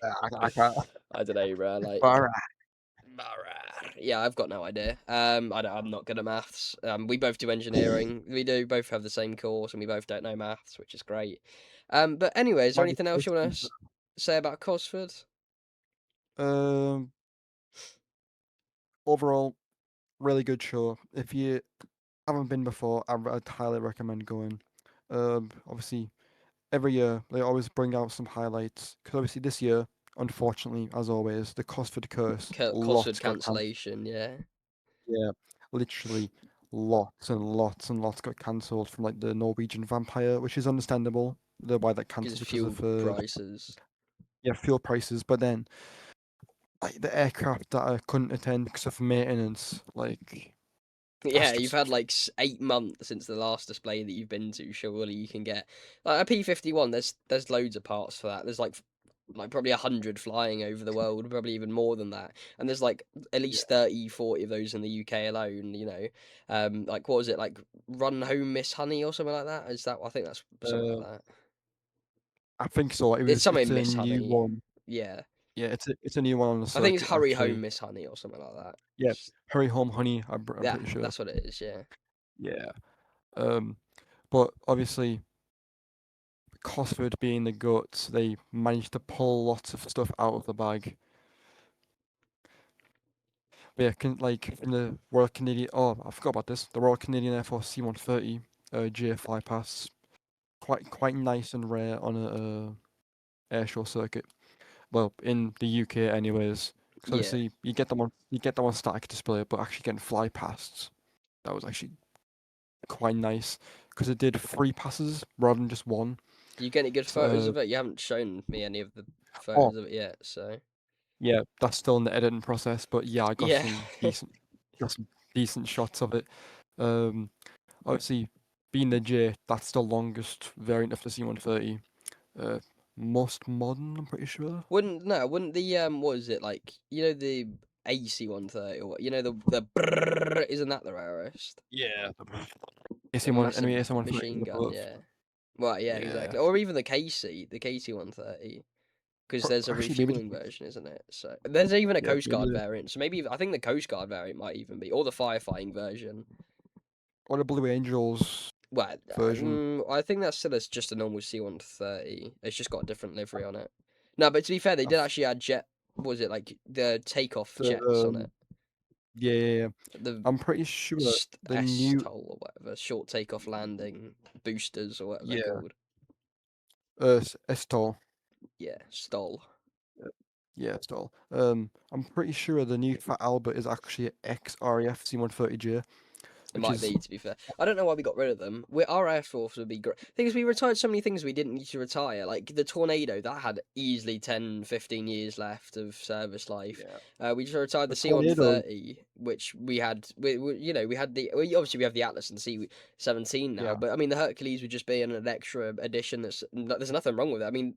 A: bruh.
B: I can't.
A: I don't know, bruh. Like,
B: Alright.
A: yeah, I've got no idea. I'm not good at maths. We both do engineering. We do both have the same course, and we both don't know maths, which is great. But anyway, is there
B: Might be
A: anything else
B: close
A: you
B: to
A: want to say about Cosford?
B: Um, overall, really good show. If you haven't been before, I'd highly recommend going. Obviously, every year they always bring out some highlights. Because obviously this year, unfortunately, as always, the Cosford curse,
A: Cosford
B: lots got cancelled.
A: cancellation, yeah.
B: Yeah, literally lots and lots and lots got cancelled from like the Norwegian Vampire, which is understandable. The why that
A: Because
B: cancelled because
A: fuel
B: of
A: prices.
B: yeah, fuel prices. But then like the aircraft that I couldn't attend because of maintenance, like that's
A: Yeah, you've
B: just
A: had like 8 months since the last display that you've been to. Surely you can get like a P-51. There's loads of parts for that. There's like probably 100 flying over the world, probably even more than that. And there's like at
B: yeah.
A: least 30, 40 of those in the UK alone. Like what was it like? Run Home Miss Honey or something like that. Is that? I think that's something like
B: Uh,
A: that.
B: I think so.
A: It's
B: It's
A: something
B: a
A: Miss
B: new
A: Honey.
B: one.
A: Yeah,
B: Yeah, it's a new one on the
A: I think it's
B: circuit
A: Hurry Home
B: actually.
A: Miss Honey or something like that.
B: Yeah, Hurry Home Honey. I'm
A: Yeah,
B: pretty sure.
A: that's what it is. Yeah.
B: Yeah. Um, but obviously Cosford being the guts, they managed to pull lots of stuff out of the bag. But yeah, like in the Royal Canadian. Oh, I forgot about this. The Royal Canadian Air Force C-130 GA flypass, quite nice and rare on a airshow circuit. Well, in the UK, anyways. Because
A: Yeah.
B: obviously you get them on static display, but actually getting fly pasts, that was actually quite nice because it did 3 passes rather than just one.
A: Do you get any good
B: So,
A: photos of it? You haven't shown me any of the
B: oh
A: photos of it yet, so
B: yeah, that's still in the editing process, but yeah, I
A: yeah.
B: got some decent shots of it. Um, Obviously, being the J, that's the longest variant of the C-130. Uh, Most modern, I'm pretty sure.
A: Wouldn't the what is it like? The AC-130 or what? The brrrr, isn't that the rarest?
B: Yeah.
A: The
B: AC-1,
A: massive
B: enemy AC-130
A: machine
B: and
A: gun,
B: above.
A: yeah. Well, yeah,
B: Yeah.
A: exactly. Or even the KC-130, because there's a
B: Actually, maybe
A: refueling version, isn't it? So there's even a
B: yeah,
A: Coast
B: maybe
A: Guard variant. So maybe I think the Coast Guard variant might even be, or the firefighting version.
B: or the Blue Angels
A: Well,
B: version.
A: I think that's still just a normal C-130. It's just got a different livery on it. No, but to be fair, they
B: I
A: did
B: th-
A: actually add jet. What was it like the takeoff
B: the
A: jets on it?
B: yeah, yeah, yeah.
A: The
B: I'm pretty sure the new
A: STOL or whatever, short takeoff landing boosters or whatever they're
B: yeah
A: called.
B: Estol.
A: Yeah, STOL.
B: Yeah, Estol. I'm pretty sure the new Fat Albert is actually ex RAF C-130J,
A: It
B: which
A: might
B: is
A: be, to be fair. I don't know why we got rid of them. Our Air Force would be great. Thing is, we retired so many things we didn't need to retire. Like the Tornado, that had easily 10, 15 years left of service life.
B: yeah.
A: We just retired
B: The
A: the
B: tornado.
A: C-130, which we had. We had obviously we have the Atlas and C-17 now.
B: Yeah,
A: But I mean, the Hercules would just be an extra addition. There's nothing wrong with it. I mean,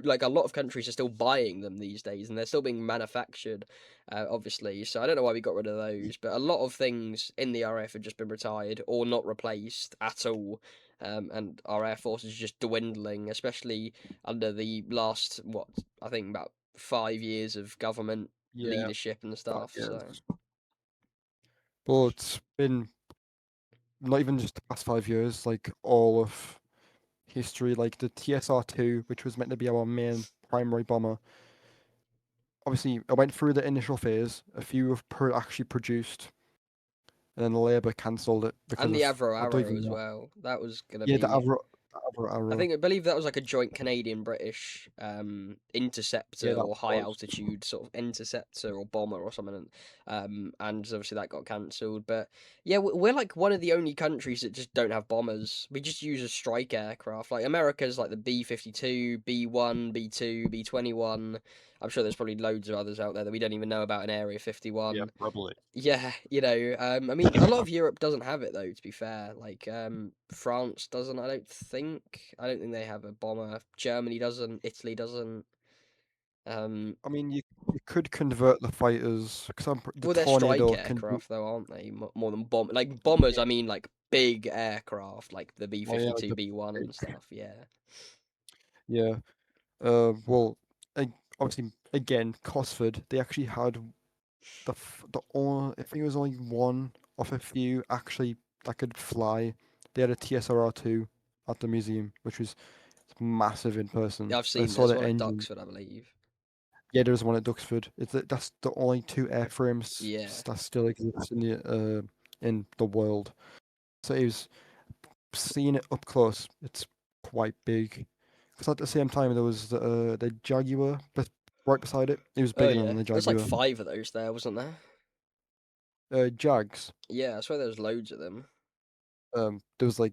A: like a lot of countries are still buying them these days, and they're still being manufactured obviously. So I don't know why we got rid of those, but a lot of things in the RAF have just been retired or not replaced at all. And our Air Force is just dwindling, especially under the last, what, I think about 5 years of government
B: yeah,
A: leadership and
B: five
A: stuff. So,
B: years. But it's been not even just the past 5 years, like all of history, like the TSR-2, which was meant to be our main primary bomber. Obviously, I went through the initial phase. A few have actually produced, and then Labour cancelled it because
A: and the
B: of
A: Avro
B: I don't
A: Arrow
B: even
A: as
B: know.
A: well. That was going to
B: Yeah,
A: be
B: the Avro.
A: I believe that was like a joint Canadian British
B: Yeah,
A: interceptor
B: that
A: or high
B: was.
A: altitude sort of interceptor or bomber or something, and obviously that got cancelled. But yeah, we're like one of the only countries that just don't have bombers. We just use a strike aircraft. Like America's like the B-52, B-1, B-2, B-21. I'm sure there's probably loads of others out there that we don't even know about in Area
B: Yeah,
A: 51.
B: probably.
A: Yeah, I mean, a lot of Europe doesn't have it though. To be fair, like France doesn't. I don't think. I don't think they have a bomber. Germany doesn't. Italy doesn't. Um,
B: I mean, you could convert the fighters because the
A: well, they're strike
B: Tornado can do.
A: aircraft though, aren't they? More than like bombers.
B: Yeah,
A: I mean, like big aircraft, like the B
B: oh yeah,
A: fifty
B: like
A: two,
B: the
A: B1
B: big.
A: and stuff. Yeah.
B: Yeah. Well, obviously, again, Cosford, they actually had the only, I think it was only one of a few actually that could fly. They had a TSR-2 at the museum, which was massive in person.
A: I've
B: I
A: seen
B: saw
A: there's
B: the
A: one at
B: engine.
A: Duxford, I believe.
B: Yeah, there's one at Duxford. That's the only two airframes
A: Yeah.
B: that still exist in the world. So it was seeing it up close. It's quite big. Because at the same time there was the Jaguar, but right beside it, it was
A: Oh
B: bigger
A: yeah.
B: than the
A: There's like
B: Jaguar.
A: 5 of those there, wasn't there?
B: Jags.
A: Yeah, I swear there was loads of them.
B: There was like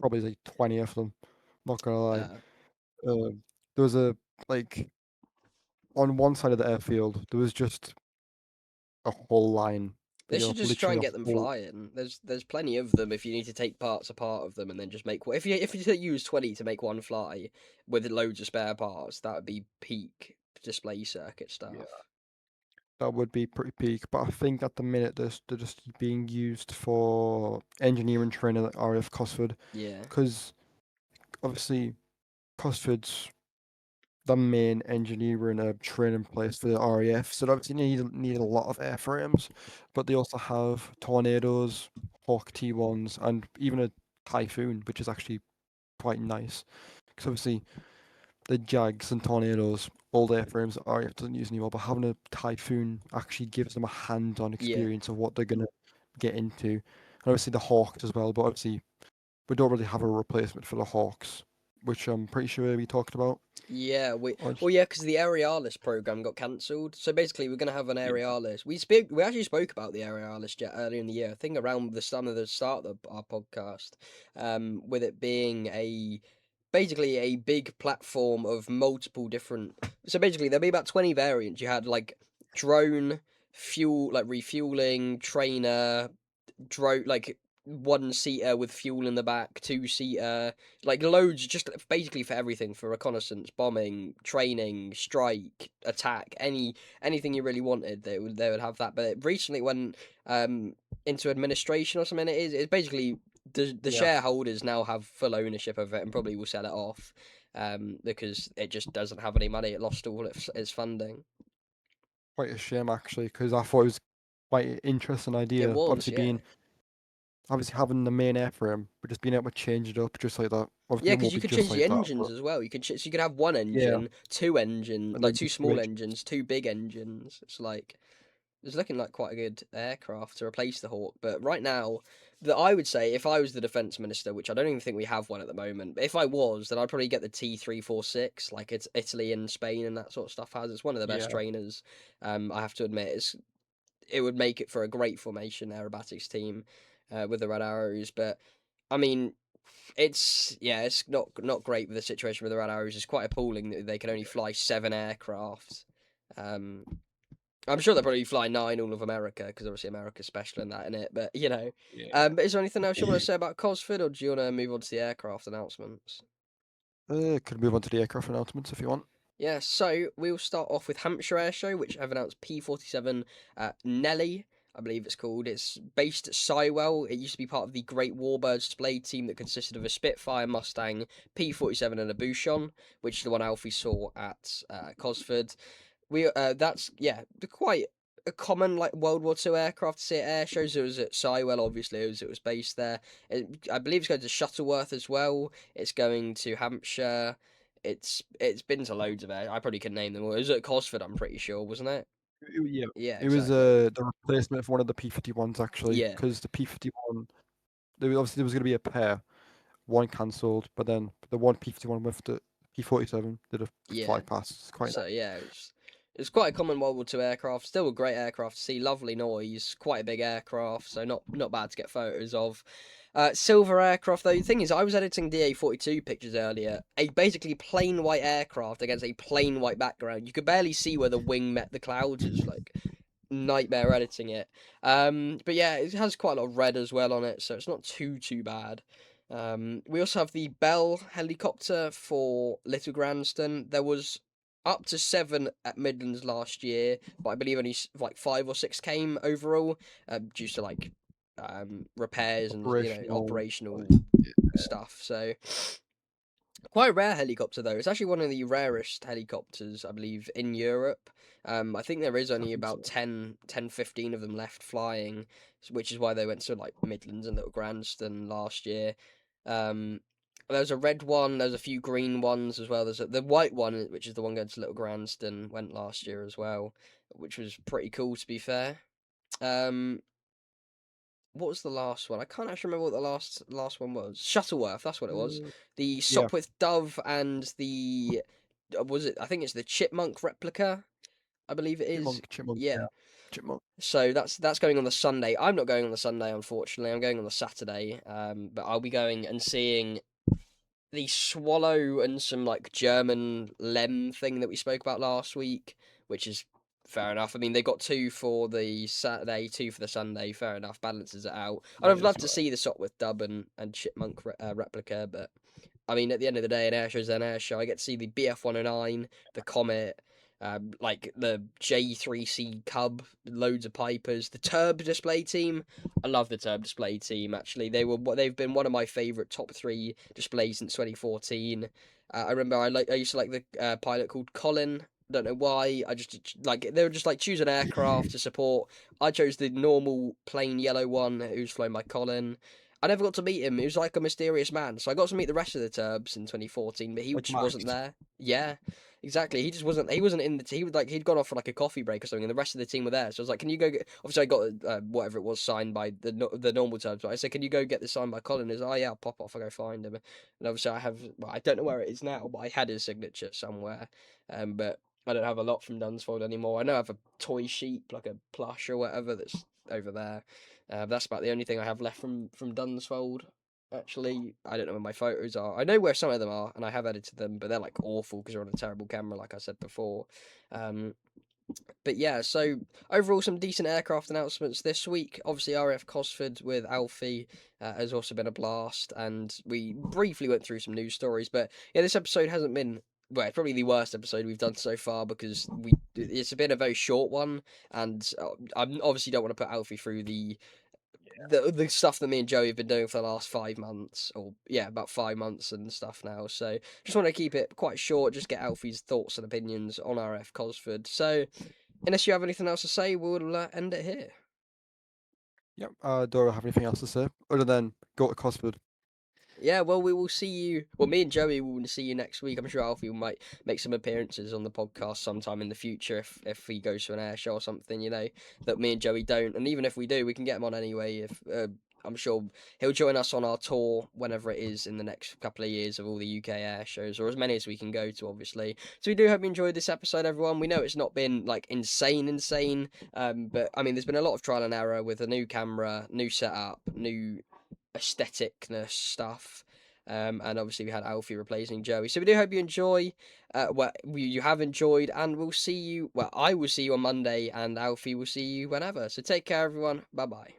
B: probably like 20 of them. Not gonna lie.
A: Uh,
B: Um, there was a like on one side of the airfield, there was just a whole line.
A: they
B: Like
A: should just try
B: literally
A: and
B: a
A: get them
B: whole.
A: flying. There's plenty of them if you need to take parts apart of them and then just make one. If you use 20 to make one fly with loads of spare parts, that would be peak display circuit
B: Yeah,
A: stuff.
B: that would be pretty peak. But I think at the minute they're just being used for engineering training at RAF Cosford,
A: Yeah.
B: because obviously Cosford's the main engineering training place for the RAF. So they obviously need a lot of airframes, but they also have Tornadoes, Hawk T1s, and even a Typhoon, which is actually quite nice. Because obviously the Jags and Tornadoes, old airframes that RAF doesn't use anymore, but having a Typhoon actually gives them a hands-on
A: Yeah.
B: experience of what they're gonna get into. And obviously the Hawks as well, but obviously we don't really have a replacement for the Hawks, which I'm pretty sure we talked about.
A: Yeah,
B: Or,
A: well, yeah, because the Aerialis program got cancelled. So basically, we're gonna have an
B: yeah,
A: Aerialis. We actually spoke about the Aerialis jet earlier in the year. I think around the start of our podcast, with it being basically a big platform of multiple different. So basically, there'll be about 20 variants. You had like drone, fuel, like refueling, trainer, drone, like one seater with fuel in the back, two seater, like loads, just basically for everything, for reconnaissance, bombing, training, strike, attack, anything you really wanted, they would have that. But it recently went into administration or something. It's basically the
B: yeah,
A: shareholders now have full ownership of it and probably will sell it off. Because it just doesn't have any money. It lost all its funding.
B: quite a shame actually, because I thought it was quite an interesting
A: It
B: idea.
A: was,
B: Obviously
A: yeah.
B: obviously having the main airframe, but just being able to change it up just like that. Obviously
A: Yeah,
B: it
A: because
B: won't
A: you
B: be
A: could
B: just
A: change the
B: like that,
A: engines
B: but
A: as well. So you could have one
B: yeah,
A: engine, two engine,
B: and
A: like
B: then
A: two
B: just
A: small
B: switch.
A: engines, two big engines. It's looking like quite a good aircraft to replace the Hawk. But right now, that I would say if I was the defense minister, which I don't even think we have one at the moment, but if I was, then I'd probably get the T346, like it's Italy and Spain and that sort of stuff has. It's one of the best
B: Yeah,
A: trainers. I have to admit, it would make it for a great formation aerobatics team, with the Red Arrows. But I mean, it's not great with the situation with the Red Arrows. It's quite appalling that they can only fly 7 aircraft. Um, I'm sure they'll probably fly 9 all of America because obviously America's special in that, in it. But
B: yeah.
A: but is there anything else you want to say about Cosford, or do you want to move on to the aircraft announcements?
B: Could move on to the aircraft announcements if you want.
A: Yeah, so we'll start off with Hampshire Airshow, which have announced P-47 Nelly, I believe it's called. It's based at Sywell. It used to be part of the Great Warbird display team that consisted of a Spitfire, Mustang, P-47 and a Bouchon, which is the one Alfie saw at Cosford. That's, yeah, quite a common like World War Two aircraft to see at air shows. It was at Sywell, obviously, as it was based there. I believe it's going to Shuttleworth as well. It's going to Hampshire. It's been to loads of air. I probably couldn't name them all. It was at Cosford, I'm pretty sure, wasn't it?
B: Yeah,
A: Yeah,
B: it was
A: exactly.
B: the replacement for one of the P-51s actually,
A: Yeah,
B: because the P-51 there was going to be a pair, one cancelled, but then the one P-51 with the P-47 did a fly
A: yeah.
B: past. It's quite
A: So
B: nice.
A: yeah, it's quite a common World War Two aircraft. Still a great aircraft to see. Lovely noise. Quite a big aircraft, so not bad to get photos of. Silver aircraft, though. The thing is, I was editing DA-42 pictures earlier. A basically plain white aircraft against a plain white background. You could barely see where the wing met the clouds. It's like nightmare editing it. But yeah, it has quite a lot of red as well on it, so it's not too bad. We also have the Bell helicopter for Little Granston. There was up to 7 at Midlands last year, but I believe only like 5 or 6 came overall, due to like repairs and
B: Operational.
A: operational stuff. So quite a rare helicopter though. It's actually one of the rarest helicopters, I believe, in Europe. I think there is
B: I
A: only
B: think so.
A: about 10, 15 of them left flying, which is why they went to like Midlands and Little Granston last year. Um, there's a red one. There's a few green ones as well. The white one, which is the one going to Little Granston, went last year as well, which was pretty cool to be fair. Um, what was the last one? I can't actually remember what the last one was. Shuttleworth, that's what it was.
B: Uh,
A: The
B: yeah,
A: Sopwith Dove and the was it? I think it's the Chipmunk replica. I believe it is.
B: chipmunk,
A: Yeah.
B: yeah, chipmunk.
A: So that's going on the Sunday. I'm not going on the Sunday, unfortunately. I'm going on the Saturday. But I'll be going and seeing the swallow and some like German lem thing that we spoke about last week, which is fair enough. I mean, they got 2 for the Saturday, 2 for the Sunday. Fair enough, balances it out. I'd
B: That
A: have
B: is
A: loved to
B: fair.
A: see the Sopwith Dub and Chipmunk replica, but I mean, at the end of the day, an air show is an air show. I get to see the BF-109, the Comet, like the J3C Cub, loads of Pipers, the Turb display team. I love the Turb display team. Actually, they've been one of my favorite top 3 displays since 2014. I remember I used to like the pilot called Colin. Don't know why. I just like they were just like choose an aircraft to support. I chose the normal plain yellow one who's flown by Colin. I never got to meet him. He was like a mysterious man. So I got to meet the rest of the Turbs in 2014, but he
B: Like
A: just wasn't
B: Max.
A: there. Yeah, exactly. He just wasn't. He wasn't in the team. He was like he'd gone off for like a coffee break or something, and the rest of the team were there. So I was like, "Can you go get?" Obviously, I got whatever it was signed by the normal Turbs. But I said, "Can you go get this signed by Colin?" He's, "Oh yeah, I'll pop off. I'll go find him." And obviously, I have. Well, I don't know where it is now, but I had his signature somewhere. But I don't have a lot from Dunsfold anymore. I know I have a toy sheep, like a plush or whatever, that's over there. That's about the only thing I have left from Dunsfold. Actually, I don't know where my photos are. I know where some of them are, and I have edited them, but they're like awful because they're on a terrible camera, like I said before. Um, but yeah, so overall, some decent aircraft announcements this week. Obviously, RAF Cosford with Alfie has also been a blast, and we briefly went through some news stories. But yeah, this episode hasn't been. Well, it's probably the worst episode we've done so far because it's been a very short one, and I obviously don't want to put Alfie through the stuff that me and Joey have been doing for the last 5 months, or yeah, about 5 months and stuff now. So just want to keep it quite short, just get Alfie's thoughts and opinions on RF Cosford. So unless you have anything else to say, we'll end it here.
B: Yep. Do I have anything else to say other than go to Cosford?
A: Yeah, well, we will see you. Well, me and Joey will see you next week. I'm sure Alfie might make some appearances on the podcast sometime in the future if he goes to an air show or something, that me and Joey don't. And even if we do, we can get him on anyway. If I'm sure he'll join us on our tour whenever it is in the next couple of years of all the UK air shows, or as many as we can go to, obviously. So we do hope you enjoyed this episode, everyone. We know it's not been like insane, but I mean, there's been a lot of trial and error with a new camera, new setup, new aestheticness stuff. And obviously we had Alfie replacing Joey. So we do hope you enjoy what you have enjoyed, and we'll see you. Well, I will see you on Monday, and Alfie will see you whenever. So take care, everyone. Bye bye.